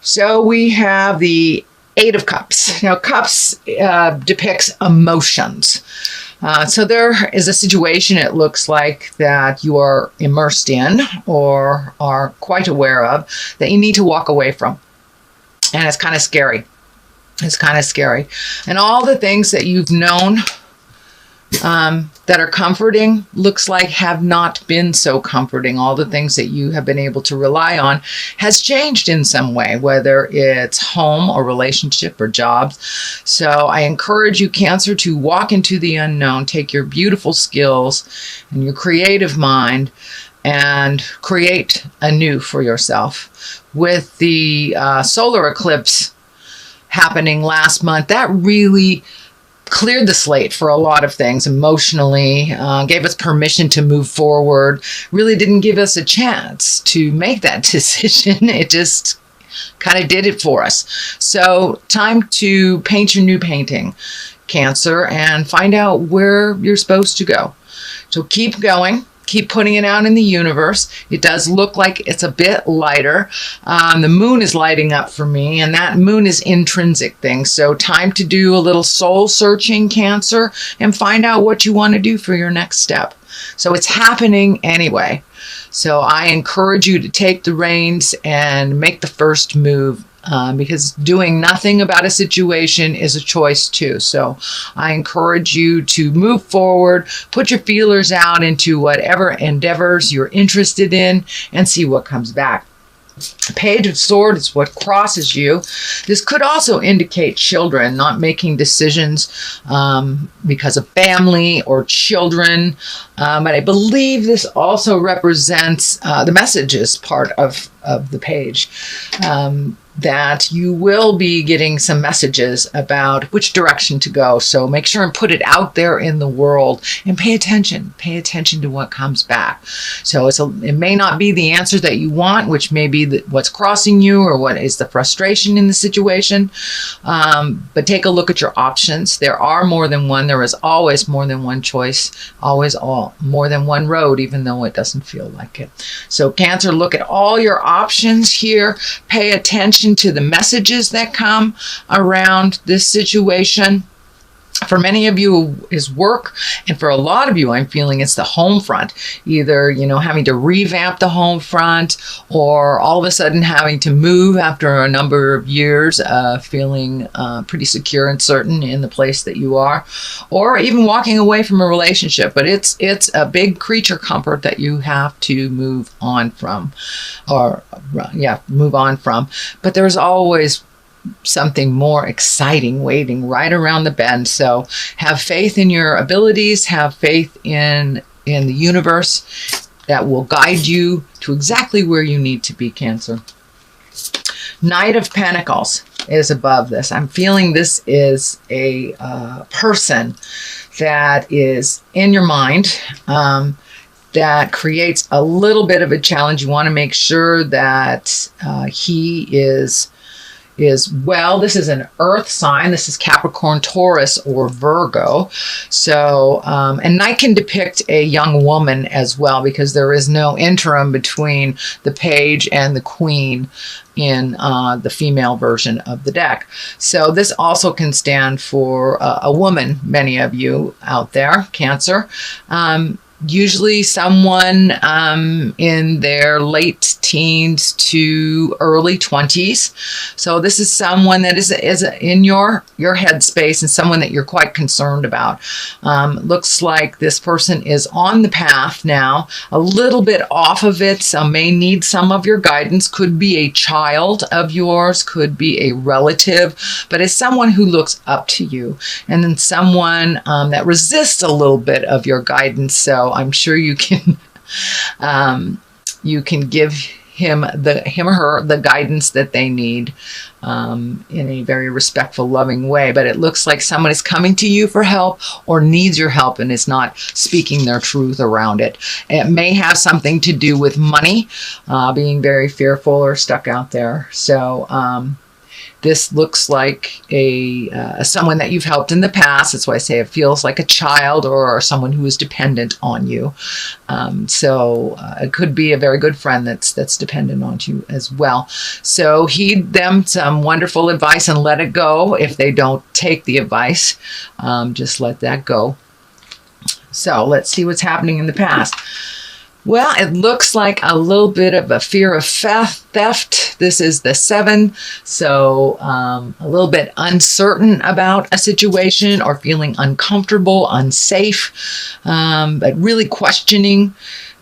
So we have the Eight of Cups. Now, Cups depicts emotions. So there is a situation, it looks like, that you are immersed in or are quite aware of that you need to walk away from. And it's kind of scary. It's kind of scary. And all the things that you've known that are comforting, looks like have not been so comforting. All the things that you have been able to rely on has changed in some way, whether it's home or relationship or jobs. So I encourage you, Cancer, to walk into the unknown, take your beautiful skills and your creative mind and create anew for yourself. With the solar eclipse happening last month, that really cleared the slate for a lot of things emotionally, gave us permission to move forward, really didn't give us a chance to make that decision. It just kind of did it for us. So time to paint your new painting, Cancer, and find out where you're supposed to go. So keep going. Keep putting it out in the universe. It does look like it's a bit lighter. The moon is lighting up for me, and that moon is intrinsic things. So time to do a little soul searching, Cancer, and find out what you want to do for your next step. So it's happening anyway. So I encourage you to take the reins and make the first move. Because doing nothing about a situation is a choice too. So I encourage you to move forward, put your feelers out into whatever endeavors you're interested in, and see what comes back. Page of Swords is what crosses you. This could also indicate children not making decisions because of family or children. But I believe this also represents the messages part of the page. That you will be getting some messages about which direction to go. So make sure and put it out there in the world and pay attention. Pay attention to what comes back. So it may not be the answer that you want, which may be what's crossing you or what is the frustration in the situation. But take a look at your options. There are more than one. There is always more than one choice. Always more than one road, even though it doesn't feel like it. So Cancer, look at all your options here. Pay attention to the messages that come around this situation. For many of you is work, and for a lot of you, I'm feeling it's the home front. Either, having to revamp the home front, or all of a sudden having to move after a number of years, feeling pretty secure and certain in the place that you are, or even walking away from a relationship. But it's a big creature comfort that you have to move on from. But there's always something more exciting waiting right around the bend. So have faith in your abilities, have faith in the universe that will guide you to exactly where you need to be, Cancer. Knight of Pentacles is above this. I'm feeling this is a person that is in your mind, that creates a little bit of a challenge. You want to make sure that he is well. This is an earth sign. This is Capricorn, Taurus, or Virgo. So, and Knight can depict a young woman as well, because there is no interim between the page and the queen in the female version of the deck. So this also can stand for a woman, many of you out there, Cancer. Usually someone in their late teens to early 20s. So this is someone that is in your headspace and someone that you're quite concerned about. Looks like this person is on the path now, a little bit off of it, so may need some of your guidance. Could be a child of yours, could be a relative, but it's someone who looks up to you, and then someone that resists a little bit of your guidance. So I'm sure you can give him or her the guidance that they need in a very respectful, loving way. But it looks like someone is coming to you for help or needs your help and is not speaking their truth around it. It may have something to do with money, being very fearful or stuck out there. So This looks like someone that you've helped in the past. That's why I say it feels like a child or someone who is dependent on you. So it could be a very good friend that's dependent on you as well. So heed them some wonderful advice and let it go. If they don't take the advice, just let that go. So let's see what's happening in the past. Well, it looks like a little bit of a fear of theft. This is the 7. So a little bit uncertain about a situation or feeling uncomfortable, unsafe, but really questioning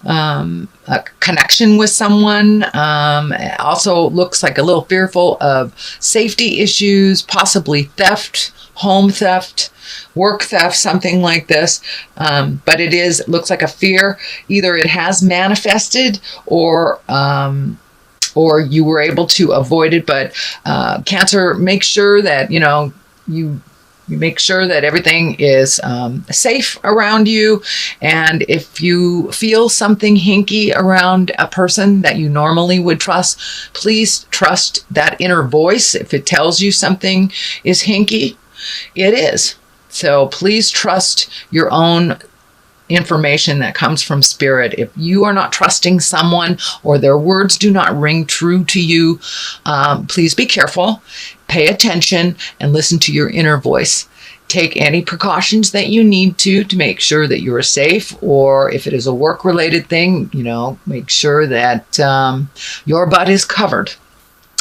a connection with someone. It also looks like a little fearful of safety issues, possibly theft, home theft, work theft, something like this. But it looks like a fear. Either it has manifested or you were able to avoid it. But Cancer, make sure that, you make sure that everything is safe around you. And if you feel something hinky around a person that you normally would trust, please trust that inner voice. If it tells you something is hinky, it is. So please trust your own information that comes from spirit. If you are not trusting someone or their words do not ring true to you, please be careful, pay attention, and listen to your inner voice. Take any precautions that you need to make sure that you are safe, or if it is a work-related thing, make sure that your butt is covered.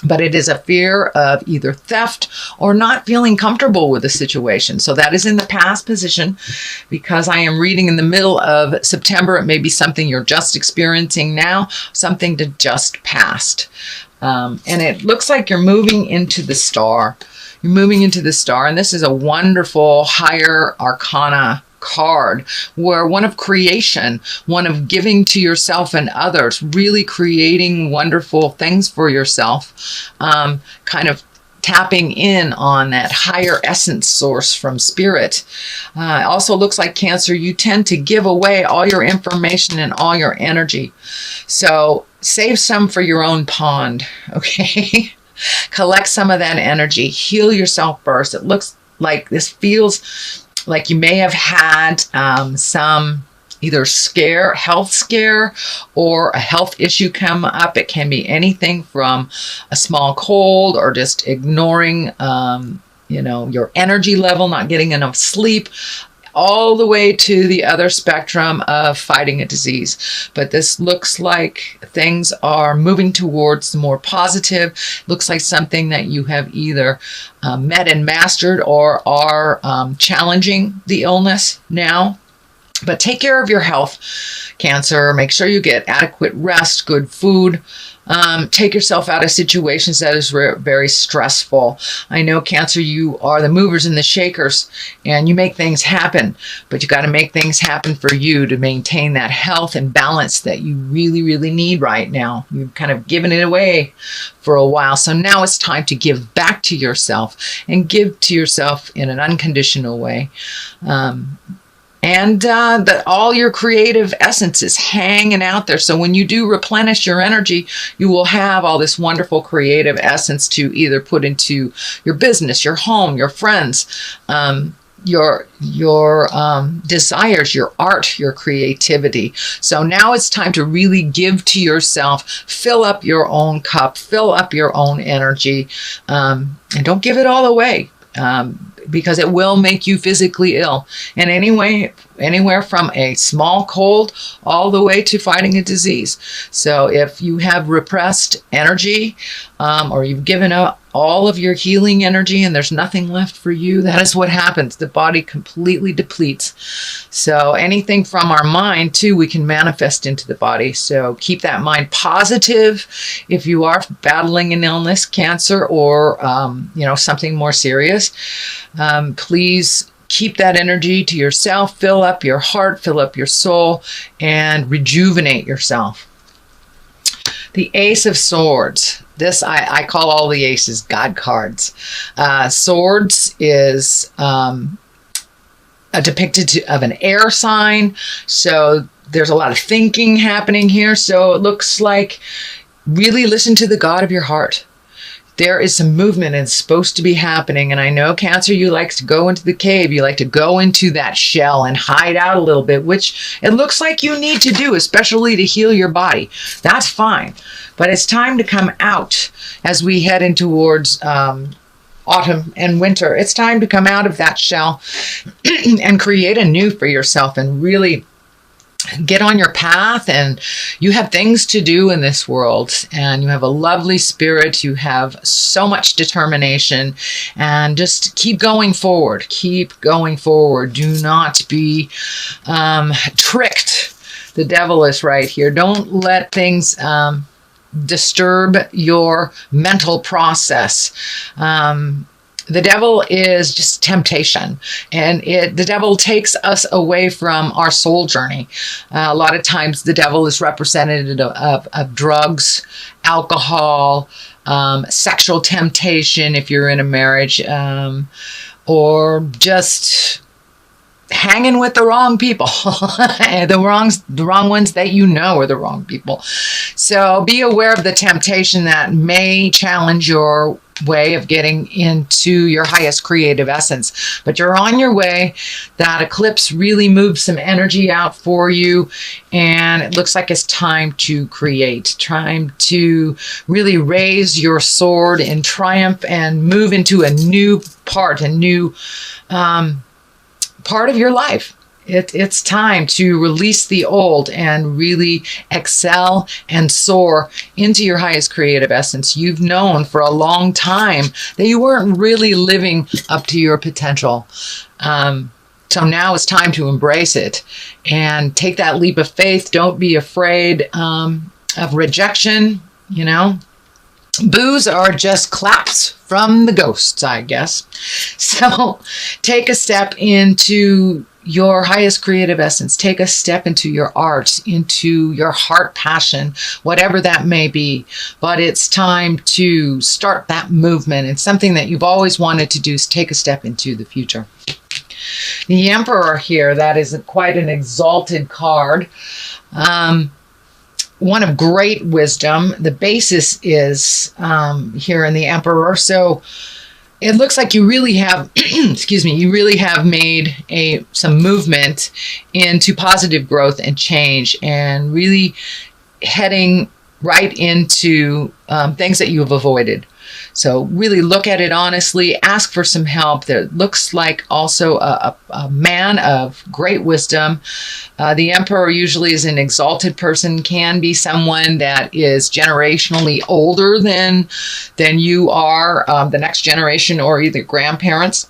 But it is a fear of either theft or not feeling comfortable with the situation. So that is in the past position. Because I am reading in the middle of September, it may be something you're just experiencing now, something that just passed. And it looks like you're moving into the star. You're moving into the star, and this is a wonderful higher arcana card, where one of creation, one of giving to yourself and others, really creating wonderful things for yourself, kind of tapping in on that higher essence source from spirit. It also looks like, Cancer, you tend to give away all your information and all your energy. So save some for your own pond, okay? Collect some of that energy. Heal yourself first. It looks like this feels like you may have had some either health scare, or a health issue come up. It can be anything from a small cold or just ignoring, your energy level, not getting enough sleep, all the way to the other spectrum of fighting a disease. But this looks like things are moving towards the more positive. Looks like something that you have either met and mastered or are challenging the illness now. But take care of your health, Cancer. Make sure you get adequate rest, good food. Take yourself out of situations that is very stressful. I know, Cancer, you are the movers and the shakers, and you make things happen, but you got to make things happen for you to maintain that health and balance that you really, really need right now. You've kind of given it away for a while, so now it's time to give back to yourself, and give to yourself in an unconditional way. And that all your creative essence is hanging out there. So when you do replenish your energy, you will have all this wonderful creative essence to either put into your business, your home, your friends, your desires, your art, your creativity. So now it's time to really give to yourself, fill up your own cup, fill up your own energy, and don't give it all away. Because it will make you physically ill. And anywhere from a small cold all the way to fighting a disease. So if you have repressed energy, or you've given up all of your healing energy and there's nothing left for you, that is what happens. The body completely depletes. So anything from our mind too, we can manifest into the body. So keep that mind positive if you are battling an illness, cancer, or something more serious. Please keep that energy to yourself, fill up your heart, fill up your soul, and rejuvenate yourself. The Ace of Swords. This, I call all the aces God cards. Swords is depicted of an air sign. So there's a lot of thinking happening here. So it looks like really listen to the God of your heart. there is some movement and it's supposed to be happening. And I know, Cancer, you like to go into the cave. You like to go into that shell and hide out a little bit, which it looks like you need to do, especially to heal your body. That's fine. But it's time to come out as we head in towards autumn and winter. It's time to come out of that shell and create a new for yourself and really get on your path. And you have things to do in this world, and you have a lovely spirit. You have so much determination, and just keep going forward. Keep going forward. Do not be tricked. The devil is right here. Don't let things disturb your mental process. The devil is just temptation, and the devil takes us away from our soul journey. A lot of times the devil is represented of drugs, alcohol, sexual temptation if you're in a marriage, or just hanging with the wrong people, the wrong ones that you know are the wrong people. So be aware of the temptation that may challenge your way of getting into your highest creative essence. But you're on your way. That eclipse really moved some energy out for you, and it looks like it's time to create, time to really raise your sword in triumph and move into a new part, a new part of your life. It's time to release the old and really excel and soar into your highest creative essence. You've known for a long time that you weren't really living up to your potential. So now it's time to embrace it and take that leap of faith. Don't be afraid of rejection. You know, boos are just claps from the ghosts, I guess. So take a step into your highest creative essence. Take a step into your art, into your heart passion, whatever that may be. But it's time to start that movement. It's something that you've always wanted to do, is take a step into the future. The Emperor here, that is quite an exalted card. One of great wisdom. The basis is here in the Emperor. So it looks like you really have, excuse me, you really have made some movement into positive growth and change, and really heading right into things that you have avoided. So really look at it honestly, ask for some help. There looks like also a man of great wisdom. The Emperor usually is an exalted person, can be someone that is generationally older than you are, the next generation, or either grandparents.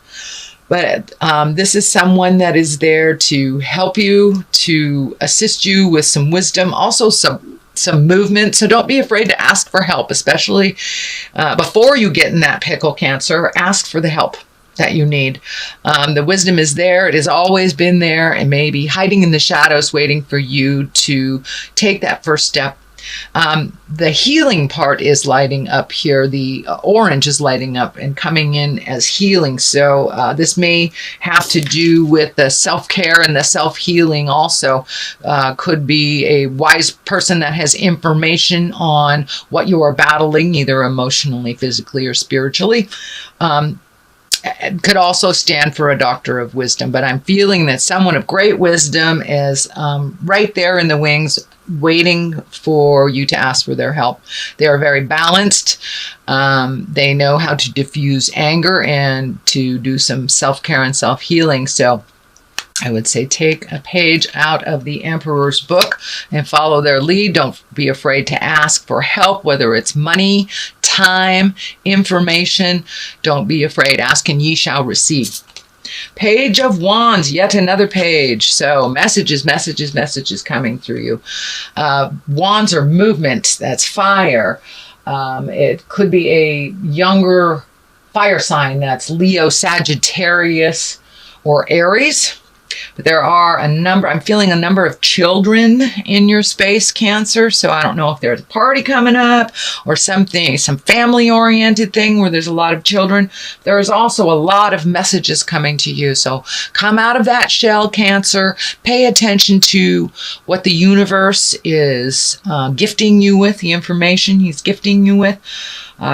But this is someone that is there to help you, to assist you with some wisdom, also some movement. So don't be afraid to ask for help, especially before you get in that pickle, Cancer. Ask for the help that you need. The wisdom is there. It has always been there, and maybe hiding in the shadows, waiting for you to take that first step. The healing part is lighting up here. The orange is lighting up and coming in as healing. So this may have to do with the self-care and the self-healing also. Could be a wise person that has information on what you are battling, either emotionally, physically, or spiritually. It could also stand for a doctor of wisdom, but I'm feeling that someone of great wisdom is right there in the wings, waiting for you to ask for their help. They are very balanced. They know how to diffuse anger and to do some self-care and self-healing. So I would say take a page out of the Emperor's book and follow their lead. Don't be afraid to ask for help, whether it's money, time, information. Don't be afraid. Ask and ye shall receive. Page of Wands, yet another page. So messages coming through you. Wands are movement. That's fire. It could be a younger fire sign. That's Leo, Sagittarius, or Aries. But there are I'm feeling a number of children in your space, Cancer. So I don't know if there's a party coming up or something, some family-oriented thing where there's a lot of children. There is also a lot of messages coming to you. So come out of that shell, Cancer. Pay attention to what the universe is gifting you with, the information he's gifting you with.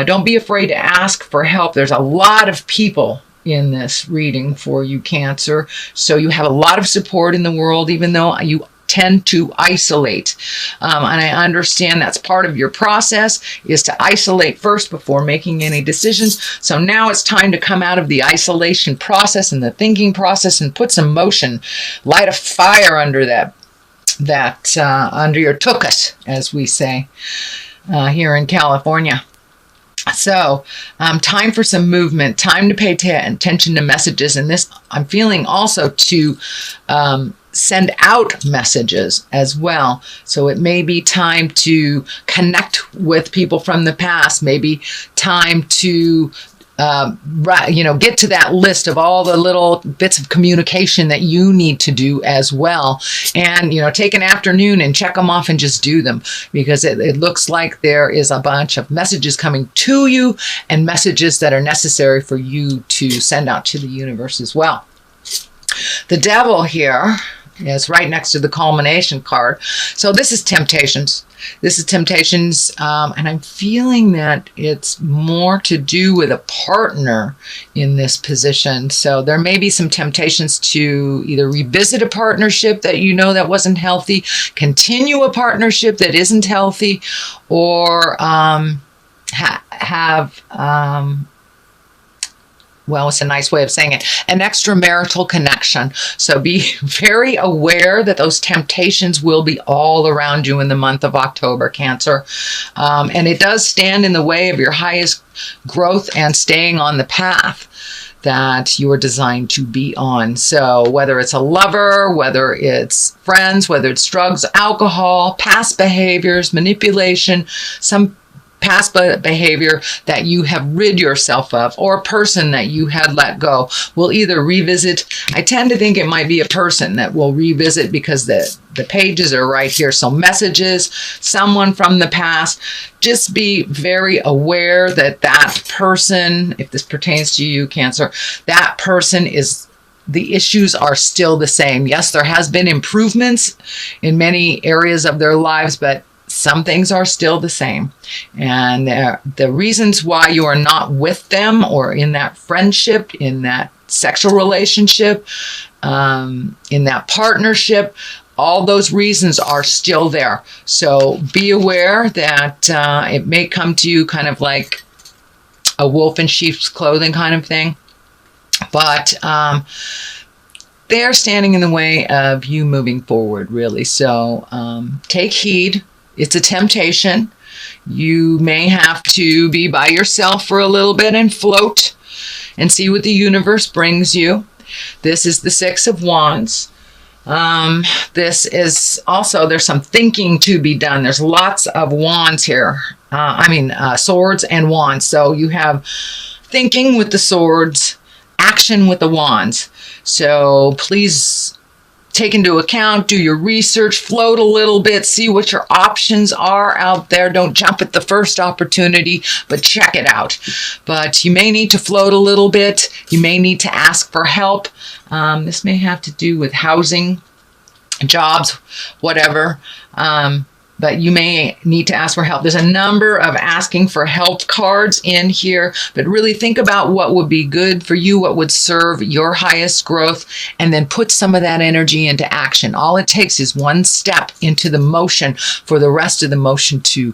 Don't be afraid to ask for help. There's a lot of people in this reading for you, Cancer. So you have a lot of support in the world, even though you tend to isolate. And I understand that's part of your process, is to isolate first before making any decisions. So now it's time to come out of the isolation process and the thinking process and put some motion, light a fire under under your tuchus, as we say here in California. So time for some movement, time to pay attention to messages. And this, I'm feeling also to send out messages as well. So it may be time to connect with people from the past, maybe time to get to that list of all the little bits of communication that you need to do as well. And, take an afternoon and check them off and just do them, because it looks like there is a bunch of messages coming to you and messages that are necessary for you to send out to the universe as well. The Devil here is right next to the culmination card. So this is temptations. This is temptations, and I'm feeling that it's more to do with a partner in this position. So there may be some temptations to either revisit a partnership that that wasn't healthy, continue a partnership that isn't healthy, or it's a nice way of saying it, an extramarital connection. So be very aware that those temptations will be all around you in the month of October, Cancer. And it does stand in the way of your highest growth and staying on the path that you are designed to be on. So whether it's a lover, whether it's friends, whether it's drugs, alcohol, past behaviors, manipulation, some past behavior that you have rid yourself of, or a person that you had let go, will either revisit. I tend to think it might be a person that will revisit, because the pages are right here. So messages, someone from the past. Just be very aware that person, if this pertains to you, Cancer, that person the issues are still the same. Yes, there has been improvements in many areas of their lives, but some things are still the same. And the reasons why you are not with them, or in that friendship, in that sexual relationship, in that partnership, all those reasons are still there. So be aware that it may come to you kind of like a wolf in sheep's clothing kind of thing. But they're standing in the way of you moving forward, really. So take heed. It's a temptation. You may have to be by yourself for a little bit and float and see what the universe brings you. This is the Six of Wands. This is also, there's some thinking to be done. There's lots of wands here. Swords and wands. So you have thinking with the swords, action with the wands. So please take into account, do your research, float a little bit, see what your options are out there. Don't jump at the first opportunity, but check it out. But you may need to float a little bit. You may need to ask for help. This may have to do with housing, jobs, whatever. But you may need to ask for help. There's a number of asking for help cards in here, but really think about what would be good for you, what would serve your highest growth, and then put some of that energy into action. All it takes is one step into the motion for the rest of the motion to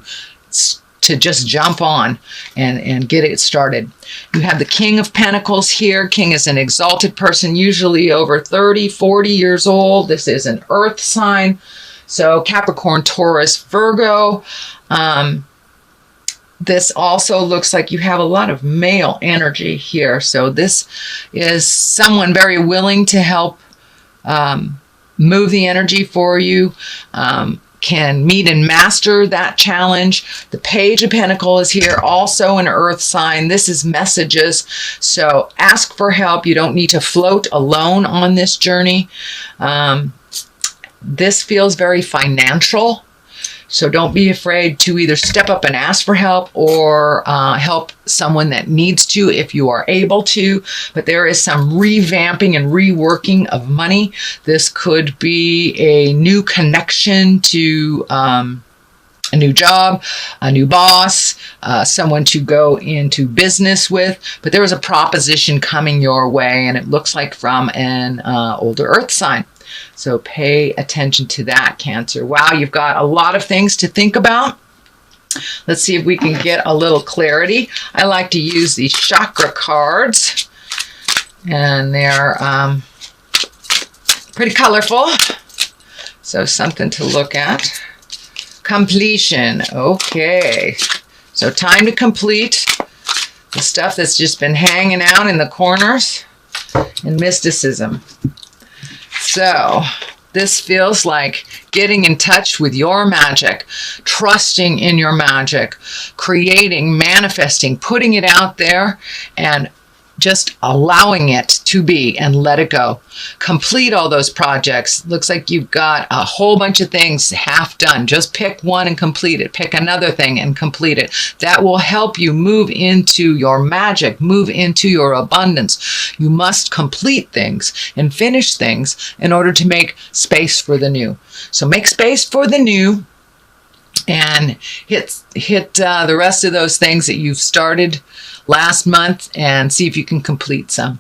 just jump on and get it started. You have the King of Pentacles here. King is an exalted person, usually over 30, 40 years old. This is an earth sign. So Capricorn, Taurus, Virgo. This also looks like you have a lot of male energy here. So this is someone very willing to help move the energy for you. can meet and master that challenge. The Page of Pentacles is here, also an earth sign. This is messages. So ask for help. You don't need to float alone on this journey. This feels very financial. So don't be afraid to either step up and ask for help or help someone that needs to if you are able to. But there is some revamping and reworking of money. This could be a new connection to a new job, a new boss, someone to go into business with. But there is a proposition coming your way, and it looks like from an older earth sign. So pay attention to that, Cancer. Wow, you've got a lot of things to think about. Let's see if we can get a little clarity. I like to use these chakra cards, and they're pretty colorful. So something to look at. Completion. Okay. So time to complete the stuff that's just been hanging out in the corners, and mysticism. So this feels like getting in touch with your magic, trusting in your magic, creating, manifesting, putting it out there, and just allowing it to be and let it go. Complete all those projects. Looks like you've got a whole bunch of things half done. Just pick one and complete it. Pick another thing and complete it. That will help you move into your magic, move into your abundance. You must complete things and finish things in order to make space for the new. So make space for the new and hit the rest of those things that you've started last month and see if you can complete some.